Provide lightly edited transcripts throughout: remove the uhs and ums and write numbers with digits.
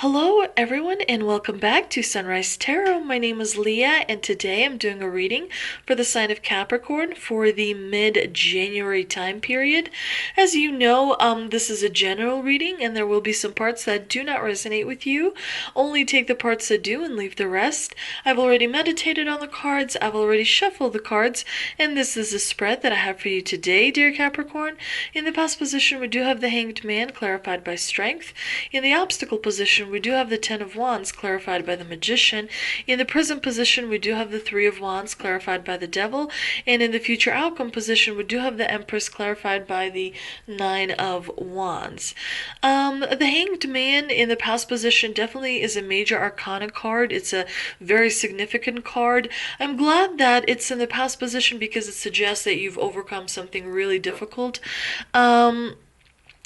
Hello, everyone, and welcome back to Sunrise Tarot. My name is Leah, and today I'm doing a reading for the sign of Capricorn for the mid-January time period. As you know, this is a general reading, and there will be some parts that do not resonate with you. Only take the parts that do and leave the rest. I've already meditated on the cards, I've already shuffled the cards, and this is the spread that I have for you today, dear Capricorn. In the past position, we do have the Hanged Man, clarified by Strength. In the obstacle position, we do have the Ten of Wands, clarified by the Magician. In the present position, we do have the Three of Wands, clarified by the Devil. And in the future outcome position, we do have the Empress, clarified by the Nine of Wands. The Hanged Man in the past position definitely is a major arcana card. It's a very significant card. I'm glad that it's in the past position because it suggests that you've overcome something really difficult.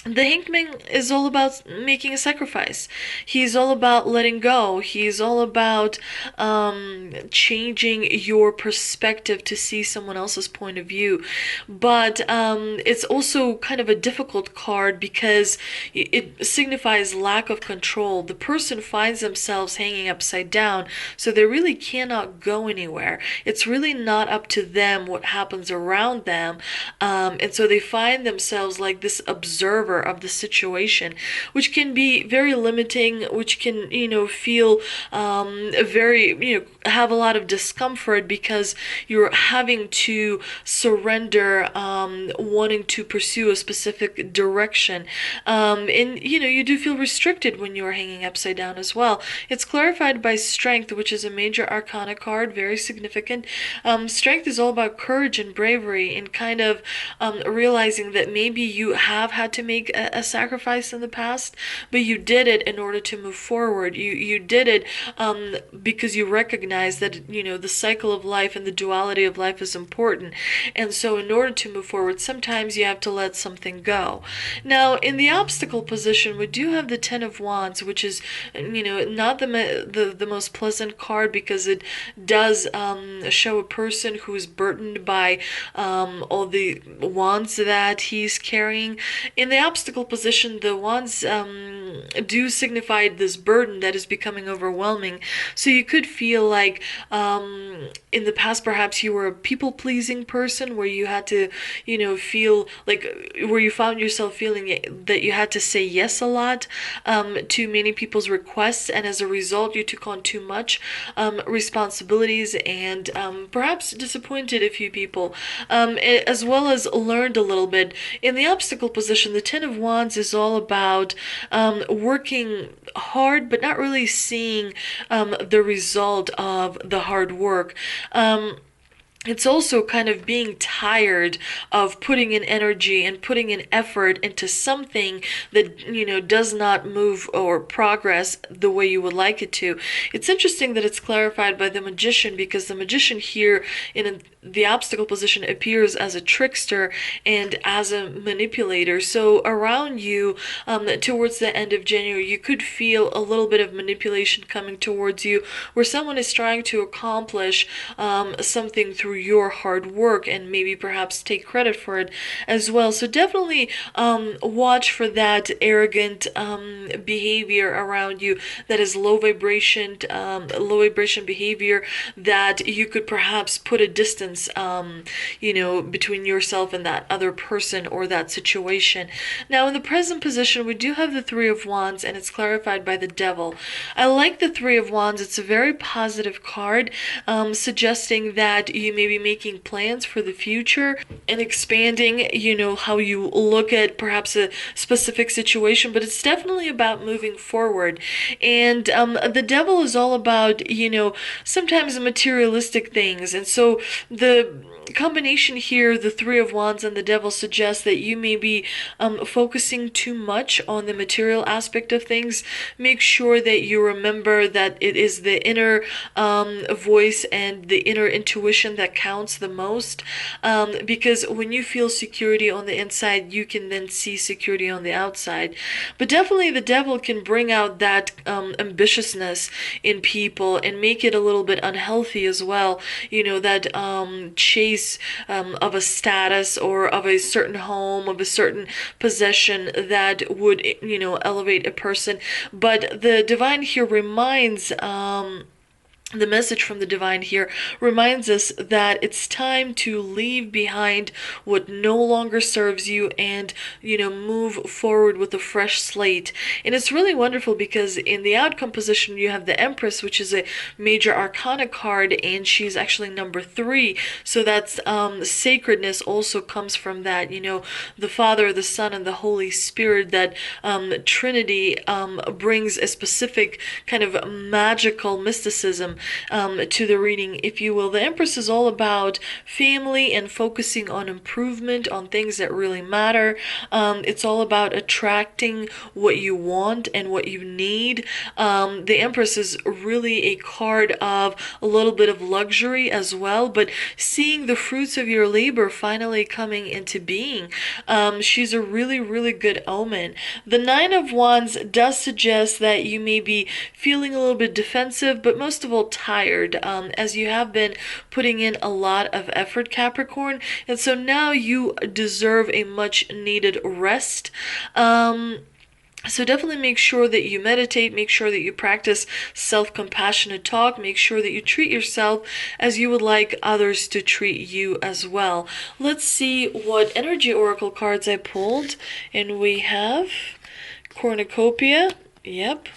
The Hanged Man is all about making a sacrifice. He's all about letting go. He's all about changing your perspective to see someone else's point of view. But it's also kind of a difficult card because it signifies lack of control. The person finds themselves hanging upside down, so they really cannot go anywhere. It's really not up to them what happens around them. And so they find themselves like this observer of the situation, which can be very limiting, which can, feel very, have a lot of discomfort because you're having to surrender, wanting to pursue a specific direction. And, you do feel restricted when you are hanging upside down as well. It's clarified by Strength, which is a major arcana card, very significant. Strength is all about courage and bravery and kind of realizing that maybe you have had to make a sacrifice in the past, but you did it in order to move forward. You did it because you recognize that, the cycle of life and the duality of life is important. And so in order to move forward, sometimes you have to let something go. Now, in the obstacle position, we do have the Ten of Wands, which is, not the most pleasant card because it does show a person who is burdened by all the wands that he's carrying. In the obstacle position, the wands do signify this burden that is becoming overwhelming. So you could feel like in the past perhaps you were a people-pleasing person where you had to, feel like where you found yourself feeling that you had to say yes a lot to many people's requests, and as a result you took on too much responsibilities and perhaps disappointed a few people, as well as learned a little bit. In the obstacle position, the Ten of Wands is all about working hard but not really seeing the result of the hard work. It's also kind of being tired of putting in energy and putting in effort into something that, does not move or progress the way you would like it to. It's interesting that it's clarified by the Magician because the Magician here in the obstacle position appears as a trickster and as a manipulator. So around you, towards the end of January, you could feel a little bit of manipulation coming towards you where someone is trying to accomplish something through your hard work and maybe perhaps take credit for it as well. So definitely watch for that arrogant behavior around you that is low vibration behavior that you could perhaps put a distance between yourself and that other person or that situation. Now in the present position, we do have the Three of Wands and it's clarified by the Devil. I like the Three of Wands. It's a very positive card, suggesting that you may be making plans for the future and expanding, how you look at perhaps a specific situation, but it's definitely about moving forward. And the Devil is all about, sometimes materialistic things. And so the combination here, the Three of Wands and the Devil, suggests that you may be focusing too much on the material aspect of things. Make sure that you remember that it is the inner voice and the inner intuition that counts the most, because when you feel security on the inside, you can then see security on the outside. But definitely the Devil can bring out that ambitiousness in people and make it a little bit unhealthy as well, that chase of a status or of a certain home, of a certain possession that would, elevate a person. But the divine here reminds, the message from the divine here reminds us that it's time to leave behind what no longer serves you and, move forward with a fresh slate. And it's really wonderful because in the outcome position, you have the Empress, which is a major arcana card, and she's actually number 3. So that's sacredness also comes from that, the Father, the Son, and the Holy Spirit. That Trinity brings a specific kind of magical mysticism to the reading, if you will. The Empress is all about family and focusing on improvement, on things that really matter. It's all about attracting what you want and what you need. The Empress is really a card of a little bit of luxury as well, but seeing the fruits of your labor finally coming into being. She's a really, really good omen. The Nine of Wands does suggest that you may be feeling a little bit defensive, but most of all tired, as you have been putting in a lot of effort, Capricorn, and so now you deserve a much needed rest. So definitely make sure that you meditate, make sure that you practice self-compassionate talk, make sure that you treat yourself as you would like others to treat you as well. Let's see what energy oracle cards I pulled, and we have Cornucopia, yep,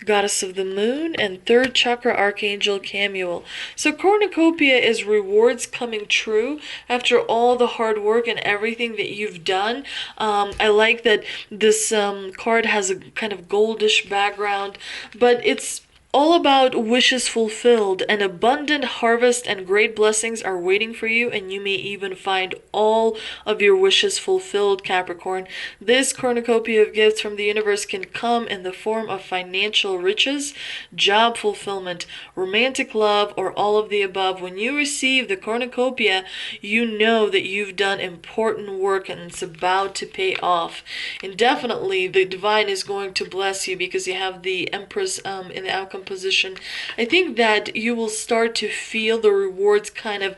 Goddess of the Moon, and third chakra Archangel Camuel. So cornucopia is rewards coming true after all the hard work and everything that you've done. I like that this card has a kind of goldish background, but it's all about wishes fulfilled. An abundant harvest and great blessings are waiting for you, and you may even find all of your wishes fulfilled, Capricorn. This cornucopia of gifts from the universe can come in the form of financial riches, job fulfillment, romantic love, or all of the above. When you receive the cornucopia, you know that you've done important work and it's about to pay off. And definitely the divine is going to bless you because you have the Empress in the outcome position. I think that you will start to feel the rewards kind of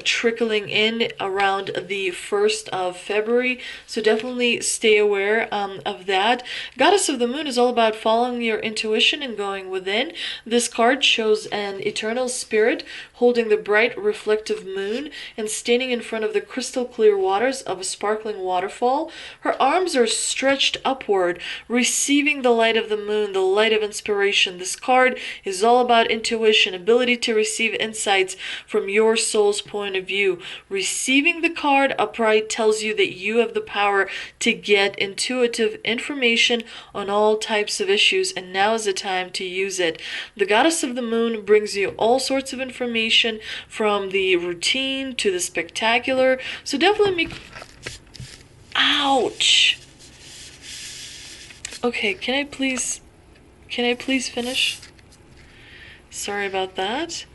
trickling in around the 1st of February. So definitely stay aware of that. Goddess of the Moon is all about following your intuition and going within. This card shows an eternal spirit holding the bright reflective moon and standing in front of the crystal clear waters of a sparkling waterfall. Her arms are stretched upward, receiving the light of the moon, the light of inspiration. This card is all about intuition, ability to receive insights from your soul's point of view. Receiving the card upright tells you that you have the power to get intuitive information on all types of issues, and now is the time to use it. The Goddess of the Moon brings you all sorts of information from the routine to the spectacular. So definitely make... Ouch! Okay, can I please finish? Sorry about that.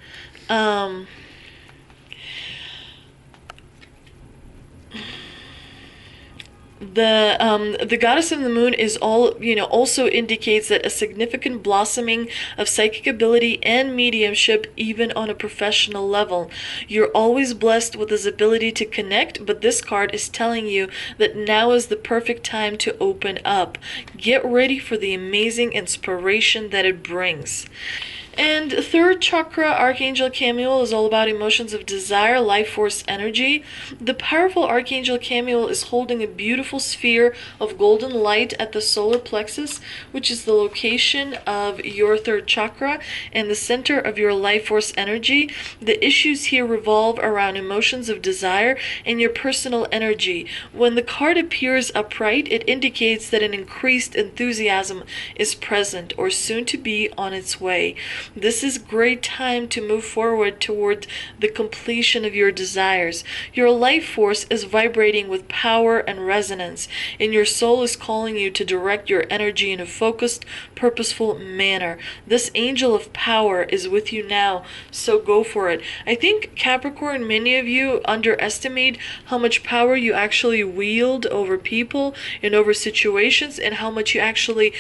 The Goddess of the Moon is also indicates that a significant blossoming of psychic ability and mediumship, even on a professional level. You're always blessed with this ability to connect, but this card is telling you that now is the perfect time to open up. Get ready for the amazing inspiration that it brings. And third chakra, Archangel Camuel, is all about emotions of desire, life force, energy. The powerful Archangel Camuel is holding a beautiful sphere of golden light at the solar plexus, which is the location of your third chakra and the center of your life force energy. The issues here revolve around emotions of desire and your personal energy. When the card appears upright, it indicates that an increased enthusiasm is present or soon to be on its way. This is a great time to move forward toward the completion of your desires. Your life force is vibrating with power and resonance. resonance, and your soul is calling you to direct your energy in a focused, purposeful manner. This angel of power is with you now, so go for it. I think, Capricorn, many of you underestimate how much power you actually wield over people and over situations, and how much you actually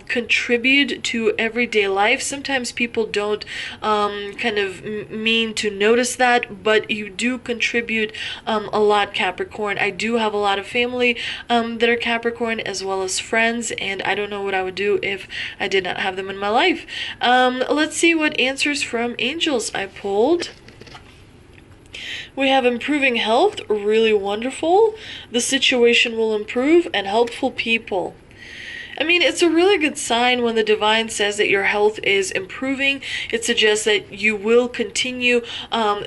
contribute to everyday life. Sometimes people don't kind of mean to notice that, but you do contribute a lot, Capricorn. I do have a lot of family that are Capricorn, as well as friends, and I don't know what I would do if I did not have them in my life. Let's see what answers from angels I pulled. We have improving health, really wonderful. The situation will improve, and helpful people. I mean, it's a really good sign when the divine says that your health is improving. It suggests that you will continue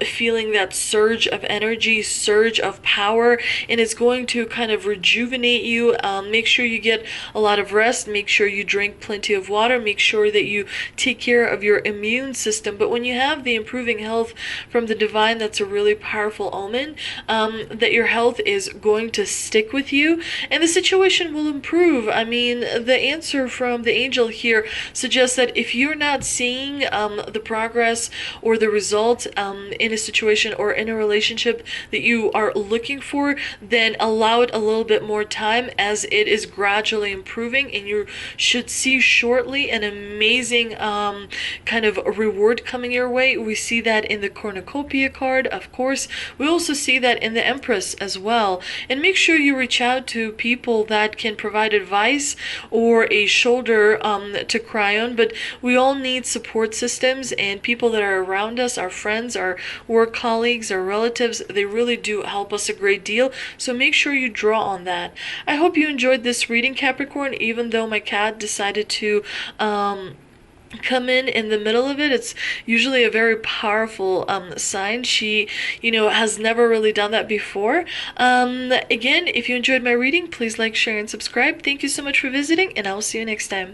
feeling that surge of energy, surge of power, and it's going to kind of rejuvenate you. Make sure you get a lot of rest. Make sure you drink plenty of water. Make sure that you take care of your immune system. But when you have the improving health from the divine, that's a really powerful omen that your health is going to stick with you, and the situation will improve. I mean, the answer from the angel here suggests that if you're not seeing the progress or the result in a situation or in a relationship that you are looking for, then allow it a little bit more time, as it is gradually improving, and you should see shortly an amazing kind of reward coming your way. We see that in the cornucopia card, of course. We also see that in the Empress as well. And make sure you reach out to people that can provide advice or a shoulder to cry on. But we all need support systems, and people that are around us, our friends, our work colleagues, our relatives, they really do help us a great deal. So make sure you draw on that. I hope you enjoyed this reading, Capricorn, even though my cat decided to come in the middle of it. It's usually a very powerful sign. She, has never really done that before. Again, if you enjoyed my reading, please like, share, and subscribe. Thank you so much for visiting, and I will see you next time.